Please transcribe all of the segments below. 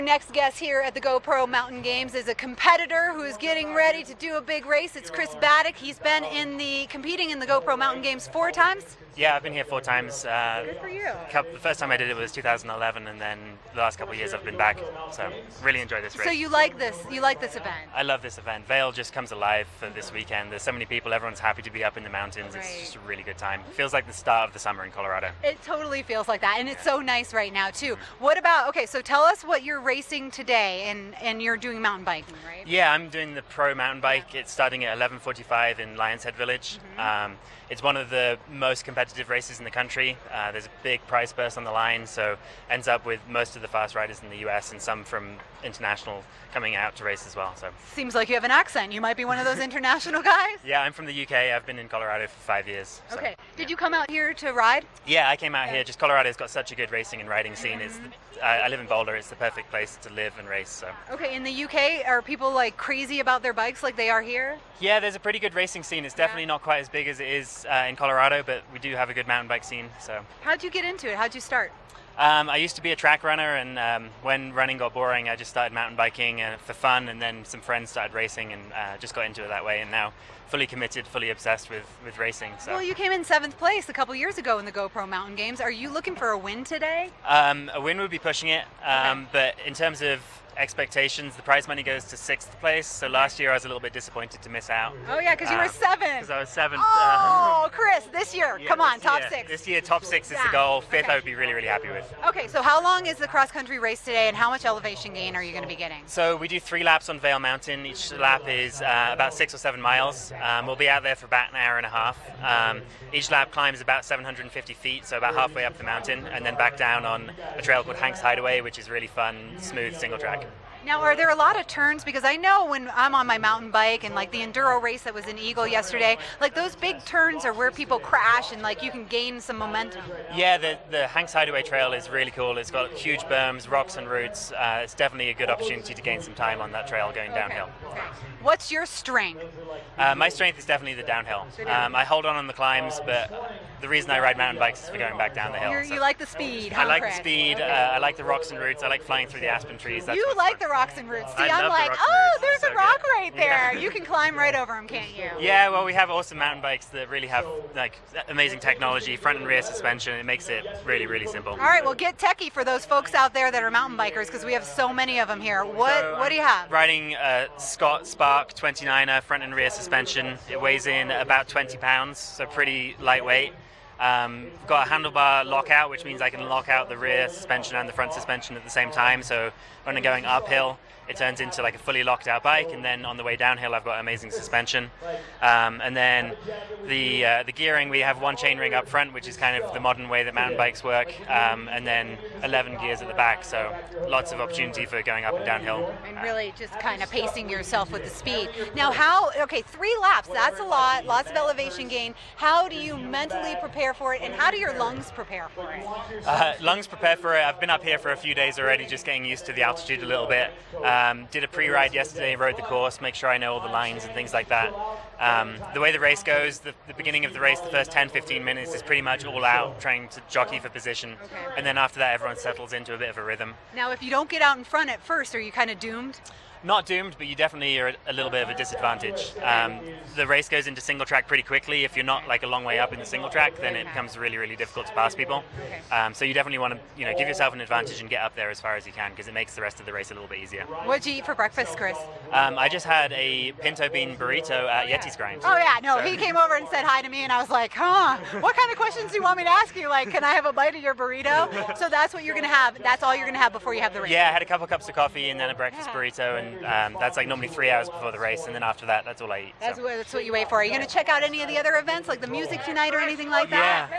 Next guest here at the GoPro Mountain Games is a competitor who is getting ready to do a big race. It's Chris Baddeck. He's been competing in the GoPro Mountain Games 4 times. Yeah, I've been here 4 times. Good for you. The first time I did it was 2011, and then the last couple of years I've been back. So really enjoy this race. So you like this? You like this event? I love this event. Vail just comes alive for this weekend. There's so many people. Everyone's happy to be up in the mountains. Right. It's just a really good time. It feels like the start of the summer in Colorado. It totally feels like that, and it's so nice right now too. What about? Okay, so tell us what you're racing today, and you're doing mountain biking, right? Yeah, I'm doing the pro mountain bike. It's starting at 11:45 in Lions Head Village. It's one of the most competitive races in the country. There's a big prize purse on the line, so ends up with most of the fast riders in the US and some from international coming out to race as well. So seems like you have an accent. You might be one of those international guys. Yeah, I'm from the UK. I've been in Colorado for 5 years. So. Okay. Did you come out here to ride? Yeah, I came out here. Just Colorado's got such a good racing and riding scene. I live in Boulder. It's the perfect place to live and race. So. Okay. In the UK, are people like crazy about their bikes like they are here? Yeah, there's a pretty good racing scene. It's definitely not quite as big as it is in Colorado, but we do have a good mountain bike scene. So. How'd you get into it? How'd you start? I used to be a track runner, and when running got boring, I just started mountain biking for fun, and then some friends started racing, and just got into it that way, and now fully committed, fully obsessed with racing. So. Well, you came in 7th place a couple years ago in the GoPro Mountain Games. Are you looking for a win today? A win would be pushing it, but in terms of expectations, the prize money goes to 6th place, so last year I was a little bit disappointed to miss out. Oh yeah, because you were 7th. Because I was 7th. Oh, Chris, this year, yeah, come on, top 6. This year, top 6 is the goal. 5th I would be really, really happy with. Okay, so how long is the cross-country race today, and how much elevation gain are you going to be getting? So we do 3 laps on Vail Mountain. Each lap is about 6 or 7 miles. We'll be out there for about an hour and a half. Each lap climbs about 750 feet, so about halfway up the mountain, and then back down on a trail called Hank's Hideaway, which is really fun, smooth single track. Now, are there a lot of turns? Because I know when I'm on my mountain bike and like the enduro race that was in Eagle yesterday, like those big turns are where people crash and like you can gain some momentum. Yeah, the Hank's Hideaway trail is really cool. It's got huge berms, rocks and roots. It's definitely a good opportunity to gain some time on that trail going downhill. Okay. What's your strength? My strength is definitely the downhill. I hold on the climbs, but the reason I ride mountain bikes is for going back down the hill. You like the speed, huh, I like Chris? the speed. I like the rocks and roots. I like flying through the aspen trees. That's you like fun. the rocks and roots. See, I I'm love like, the rocks and roots. there's So a rock good. right there. Yeah. You can climb right over them, can't you? Yeah, well, we have awesome mountain bikes that really have like amazing technology, front and rear suspension. It makes it really, really simple. All right, well, get techie for those folks out there that are mountain bikers because we have so many of them here. What do you have? Riding a Scott Spark 29er front and rear suspension. It weighs in about 20 pounds, so pretty lightweight. Got a handlebar lockout, which means I can lock out the rear suspension and the front suspension at the same time. So when I'm going uphill, it turns into like a fully locked out bike, and then on the way downhill I've got amazing suspension. And then the gearing, we have one chainring up front, which is kind of the modern way that mountain bikes work, and then 11 gears at the back, so lots of opportunity for going up and downhill. And really just kind of pacing yourself with the speed. Now 3 laps, that's a lot, lots of elevation gain. How do you mentally prepare for it, and how do your lungs prepare for it? Lungs prepare for it. I've been up here for a few days already, just getting used to the altitude a little bit. Did a pre-ride yesterday, rode the course, make sure I know all the lines and things like that. The way the race goes, the beginning of the race, the first 10-15 minutes is pretty much all out, trying to jockey for position. Okay. And then after that, everyone settles into a bit of a rhythm. Now, if you don't get out in front at first, are you kind of doomed? Not doomed, but you definitely are at a little bit of a disadvantage. The race goes into single track pretty quickly. If you're not like a long way up in the single track, then it becomes really, really difficult to pass people. So you definitely want to, give yourself an advantage and get up there as far as you can, because it makes the rest of the race a little bit easier. What'd you eat for breakfast, Chris? I just had a pinto bean burrito at Yeti's Grind. Oh yeah, no, he came over and said hi to me, and I was like, what kind of questions do you want me to ask you? Like, can I have a bite of your burrito? So that's what you're gonna have. That's all you're gonna have before you have the race. Yeah, I had a couple cups of coffee and then a breakfast burrito, and that's like normally 3 hours before the race, and then after that, that's all I eat. That's what you wait for. Are you gonna check out any of the other events, like the music tonight or anything like that?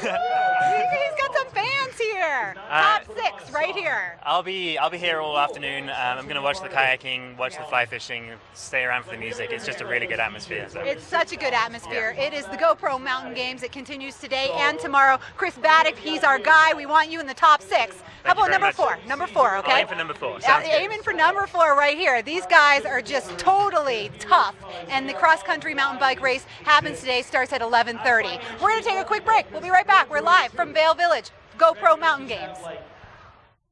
Yeah. He's got some fans here. Top 6 right here. I'll be here all afternoon. I'm gonna watch the kayaking, watch the fly fishing, stay around for the music. It's just a really good atmosphere. So. It's such a good atmosphere. Yeah. It is the GoPro Mountain Games. It continues today and tomorrow. Chris Baddeck, he's our guy. We want you in the top 6. How about number 4? Number 4, okay? I'll aim for number 4. Aiming for number 4 right here. These guys are just totally tough, and the cross-country mountain bike race happens today, starts at 11:30. We're going to take a quick break. We'll be right back. We're live from Vail Village, GoPro Mountain Games.